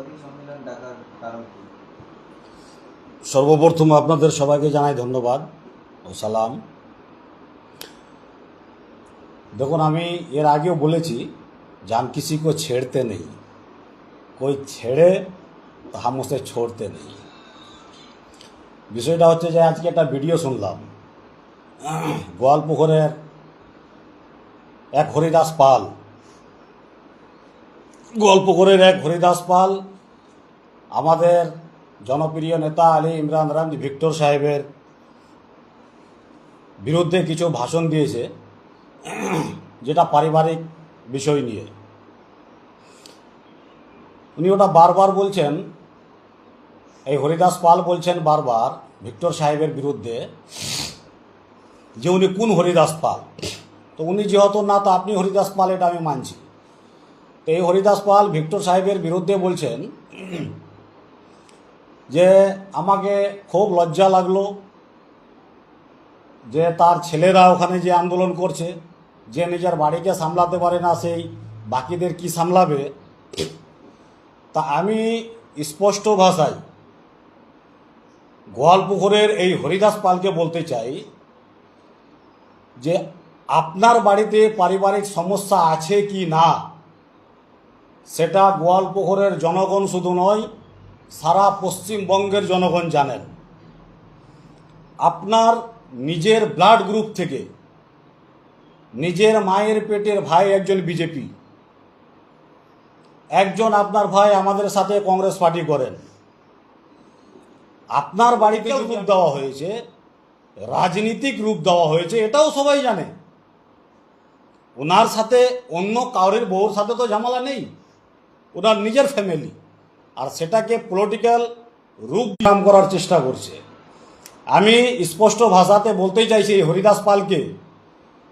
সাংবাদিক সম্মেলন ডাকার কারণ কি? সর্বপ্রথম আপনাদের সবাইকে জানাই ধন্যবাদ ও সালাম। দেখুন, আমি এর আগেও বলেছি, জান কিসি কো ছেড়তে নেই, কই ছেড়ে তো হাম উসে ছোড়তে নেই। বিষয়টা হচ্ছে যে আজকে একটা ভিডিও শুনলাম, গোয়ালপুকুরের এক হরিদাস পাল, গোয়ালপুকুরের এক হরিদাস পাল আমাদের জনপ্রিয় নেতা আলী ইমরান রামজি ভিক্টর সাহেবের বিরুদ্ধে কিছু ভাষণ দিয়েছে, যেটা পারিবারিক বিষয় নিয়ে। উনি ওটা বারবার বলছেন, এই হরিদাস পাল বলছেন বারবার ভিক্টর সাহেবের বিরুদ্ধে যে উনি কোন হরিদাস পাল। তো উনি যেহেতু না, তো আপনি হরিদাস পাল, এটা আমি মানছি। তো এই হরিদাস পাল ভিক্টর সাহেবের বিরুদ্ধে বলছেন যে আমাকে খুব লজ্জা লাগলো যে তার ছেলেরা ওখানে যে আন্দোলন করছে, যে নিজের বাড়িকে সামলাতে পারে না সেই বাকিদের কি সামলাবে। তা আমি স্পষ্ট ভাষায় গোয়ালপুকুরের এই হরিদাস পালকে বলতে চাই যে আপনার বাড়িতে পারিবারিক সমস্যা আছে কি না, সেটা গোয়ালপুকুরের জনগণ শুধু নয়, সারা পশ্চিমবঙ্গের জনগণ জানেন। আপনার নিজের ব্লাড গ্রুপ থেকে নিজের মায়ের পেটের ভাই একজন বিজেপি, একজন আপনার ভাই আমাদের সাথে কংগ্রেস পার্টি করেন। আপনার বাড়িতে রূপ দেওয়া হয়েছে, রাজনীতিক রূপ দেওয়া হয়েছে, এটাও সবাই জানে। ওনার সাথে অন্য কাউরের বউর সাথে তো ঝামেলা নেই, ওনার নিজের ফ্যামিলি, আর সেটাকে পলিটিক্যাল রূপ নাম করার চেষ্টা করছে। আমি স্পষ্ট ভাষাতে বলতে চাইছি এই হরিদাস পালকে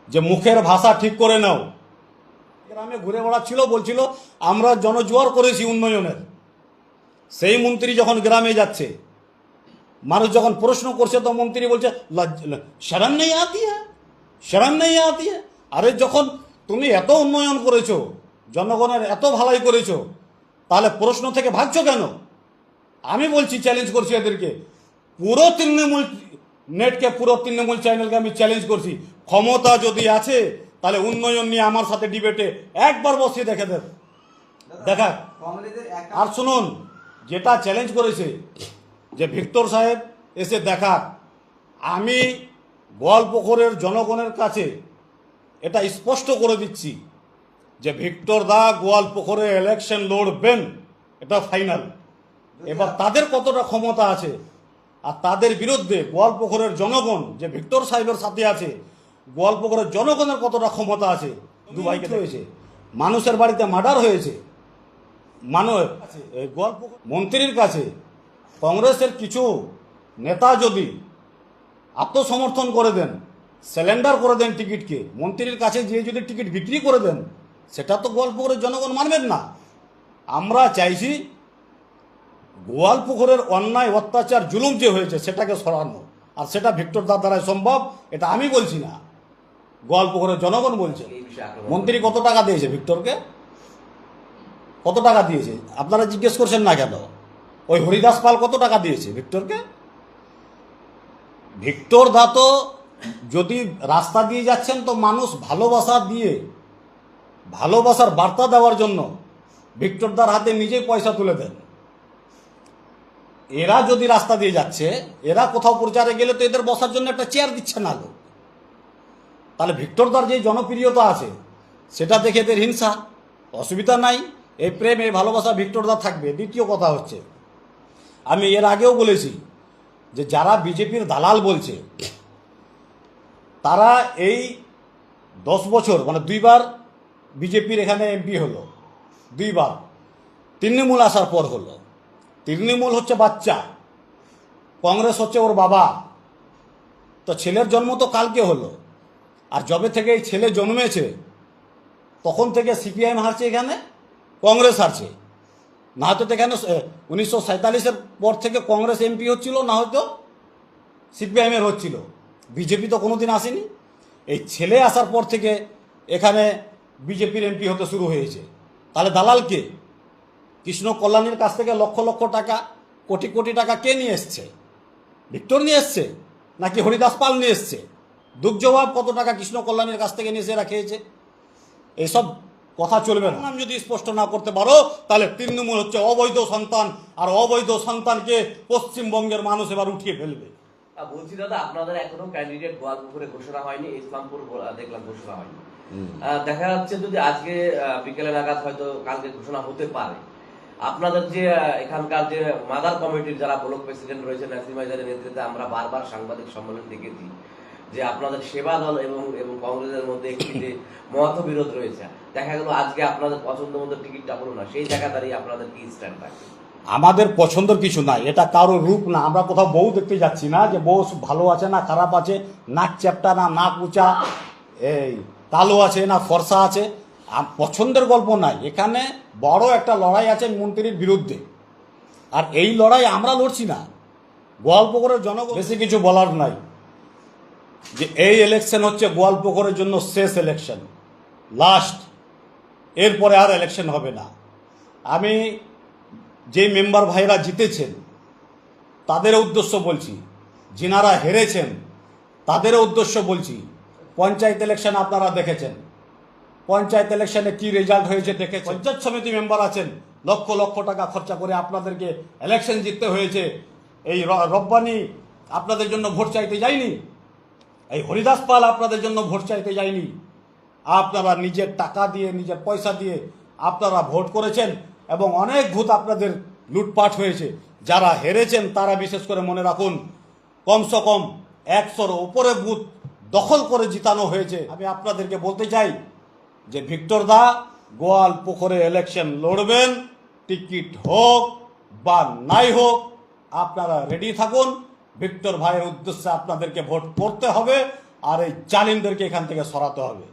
যে মুখের ভাষা ঠিক করে নাও। গ্রামে ঘুরে বেড়াচ্ছিল, বলছিল আমরা জনজোয়ার করেছি উন্নয়নের। সেই মন্ত্রী যখন গ্রামে যাচ্ছে, মানুষ যখন প্রশ্ন করছে, তো মন্ত্রী বলছে শরম নেই আতি হ্যায়, শরম নেই আতি হ্যায়। আরে যখন তুমি এত উন্নয়ন করেছো, জনগণের এত ভালাই করেছো, তাহলে প্রশ্ন থেকে ভাগছো কেন? আমি বলছি, চ্যালেঞ্জ করছি এদেরকে, পুরো তৃণমূল নেটকে, পুরো তৃণমূল চ্যানেলকে আমি চ্যালেঞ্জ করছি, ক্ষমতা যদি আছে তাহলে উন্নয়ন নিয়ে আমার সাথে ডিবেটে একবার বসিয়ে দেখে দেন, দেখা। আর শুনুন, যেটা চ্যালেঞ্জ করেছে যে ভিক্টর সাহেব এসে দেখা, আমি গোয়ালপুকুরের জনগণের কাছে এটা স্পষ্ট করে দিচ্ছি যে ভিক্টর দা গোয়ালপুকুরে ইলেকশন লড়বেন, এটা ফাইনাল। এবার তাদের কতটা ক্ষমতা আছে আর তাদের বিরুদ্ধে গোয়ালপুকুরের জনগণ যে ভিক্টর সাহেবের সাথে আছে, গোয়ালপুকুরের জনগণের কতটা ক্ষমতা আছে। দুবাইকে হয়েছে, মানুষের বাড়িতে মার্ডার হয়েছে, গোয়ালপুকুর মন্ত্রীর কাছে কংগ্রেসের কিছু নেতা যদি আত্মসমর্থন করে দেন, সিলিন্ডার করে দেন টিকিটকে, মন্ত্রীর কাছে গিয়ে যদি টিকিট বিক্রি করে দেন, সেটা তো গোয়ালপুকুরের জনগণ মানবেন না। আমরা চাইছি গোয়ালপুকুরের অন্যায় অত্যাচার জুলুম যে হয়েছে সেটাকে সরানো, আর সেটা ভিক্টর দার দ্বারাই সম্ভব। এটা আমি বলছি না, গোয়ালপুকুরের জনগণ বলছে। মন্ত্রী কত টাকা দিয়েছে ভিক্টরকে, কত টাকা দিয়েছে আপনারা জিজ্ঞেস করছেন না কেন? ওই হরিদাস পাল কত টাকা দিয়েছে ভিক্টরকে? ভিক্টর দা তো যদি রাস্তা দিয়ে যাচ্ছেন, তো মানুষ ভালোবাসা দিয়ে, ভালোবাসার বার্তা দেওয়ার জন্য ভিক্টর দার হাতে নিজেই পয়সা তুলে দেন। এরা যদি রাস্তা দিয়ে যাচ্ছে, এরা কোথাও প্রচারে গেলে তো এদের বসার জন্য একটা চেয়ার দিচ্ছে না লোক, তাহলে ভিক্টর দার যে জনপ্রিয়তা আছে সেটা দেখে এদের হিংসা। অসুবিধা নাই, এই প্রেম, এই ভালোবাসা ভিক্টর দা থাকবে। দ্বিতীয় কথা হচ্ছে, আমি এর আগেও বলেছি যে যারা বিজেপির দালাল বলছে, তারা এই 10 বছর মানে 2বার বিজেপির এখানে এমপি হলো, 2বার তৃণমূল আসার পর হলো। তৃণমূল হচ্ছে বাচ্চা, কংগ্রেস হচ্ছে ওর বাবা। তো ছেলের জন্ম তো কালকে হলো, আর যবে থেকে এই ছেলে জন্মেছে তখন থেকে সিপিআইএম হারছে, এখানে কংগ্রেস হারছে। না হয়তো এখানে 1947-এর পর থেকে কংগ্রেস এমপি হচ্ছিল, না হয়তো সিপিআইএমের হচ্ছিল, বিজেপি তো কোনোদিন আসেনি। এই ছেলে আসার পর থেকে এখানে বিজেপির এমপি হতে শুরু হয়েছে। তাহলে দালাল কে? কৃষ্ণ কল্যাণীর কাছ থেকে লক্ষ লক্ষ টাকা, কোটি কোটি টাকা কে নিয়ে এসছে? ভিক্টর নিয়ে এসছে নাকি হরিদাস পাল নিয়ে এসছে? দুর্জবাব কত টাকা কৃষ্ণ কল্যাণীর কাছ থেকে নিয়ে এসে এরা খেয়েছে? এইসব কথা চলবে না। নাম যদি স্পষ্ট না করতে পারো তাহলে তৃণমূল হচ্ছে অবৈধ সন্তান, আর অবৈধ সন্তানকে পশ্চিমবঙ্গের মানুষ এবার উঠিয়ে ফেলবে। বলছি দাদা, আপনাদের এখনো ক্যান্ডিডেট গোয়ালপুরে ঘোষণা হয়নি, ইসলামপুর দেখলাম ঘোষণা হয়নি। দেখা যাচ্ছে যদি আজকে বিকেলে নাগাদ হয়তো কালকে ঘোষণা হতে পারে। আপনাদের যে এখানকার যে মাদার কমিটির যারা ব্লক প্রেসিডেন্ট রয়েছেন নাসিমাইজারের নেতৃত্বে আমরা বারবার সাংবাদিক সম্মেলন দেখেছি যে আপনাদের সেবা দল এবং কংগ্রেসের মধ্যে একটি যে মতবিরোধ রয়েছে, দেখা গেল আজকে আপনাদের পছন্দ মতো টিকিটটা হলো না, সেই জায়গা দাঁড়িয়ে আপনাদের কি স্ট্যান্ড থাকে? আমাদের পছন্দের কিছু নাই, এটা কারো রূপ না। আমরা কোথাও বউ দেখতে যাচ্ছি না যে বউ ভালো আছে না খারাপ আছে, নাক চ্যাপটা না নাক উঁচা, এই কালো আছে না ফর্সা আছে, পছন্দের গল্প নাই। এখানে বড় একটা লড়াই আছে মন্ত্রীর বিরুদ্ধে, আর এই লড়াই আমরা লড়ছি না, গোয়ালপুকুরের জনগণ। বেশি কিছু বলার নাই, যে এই ইলেকশন হচ্ছে গোয়ালপুকুরের জন্য শেষ ইলেকশন, লাস্ট। এরপরে আর ইলেকশন হবে না। আমি যে মেম্বার ভাইরা জিতেছেন তাদের উদ্দেশ্য বলছি, যিনারা হেরেছেন তাদের উদ্দেশ্য বলছি। পঞ্চায়েত ইলেকশন আপনারা দেখেছেন, পঞ্চায়েত ইলেকশনে কি রেজাল্ট হয়েছে দেখেছেন। পঞ্চায়েত সমিতি মেম্বার আছেন, লক্ষ লক্ষ টাকা খরচা করে আপনাদেরকে ইলেকশন জিততে হয়েছে। এই রব্বানি আপনাদের জন্য ভোট চাইতে যায়নি, এই হরিদাস পাল আপনাদের জন্য ভোট চাইতে যায়নি। আপনারা নিজের টাকা দিয়ে, নিজের পয়সা দিয়ে আপনারা ভোট করেছেন, এবং অনেক ভূত আপনাদের লুটপাট হয়েছে। যারা হেরেছেন তারা বিশেষ করে মনে রাখুন, কমসে কম 100-র উপরে বুথ দখল করে জিতানো হয়েছে। আমি আপনাদেরকে বলতে চাই যে ভিক্টর দা গোয়ালপুকুরে ইলেকশন লড়বেন, টিকিট হোক বা নাই হোক আপনারা রেডি থাকুন। ভিক্টর ভাইয়ের উদ্দেশ্যে আপনাদেরকে ভোট করতে হবে, আর এই জালিমদেরকে এখান থেকে সরাতে হবে।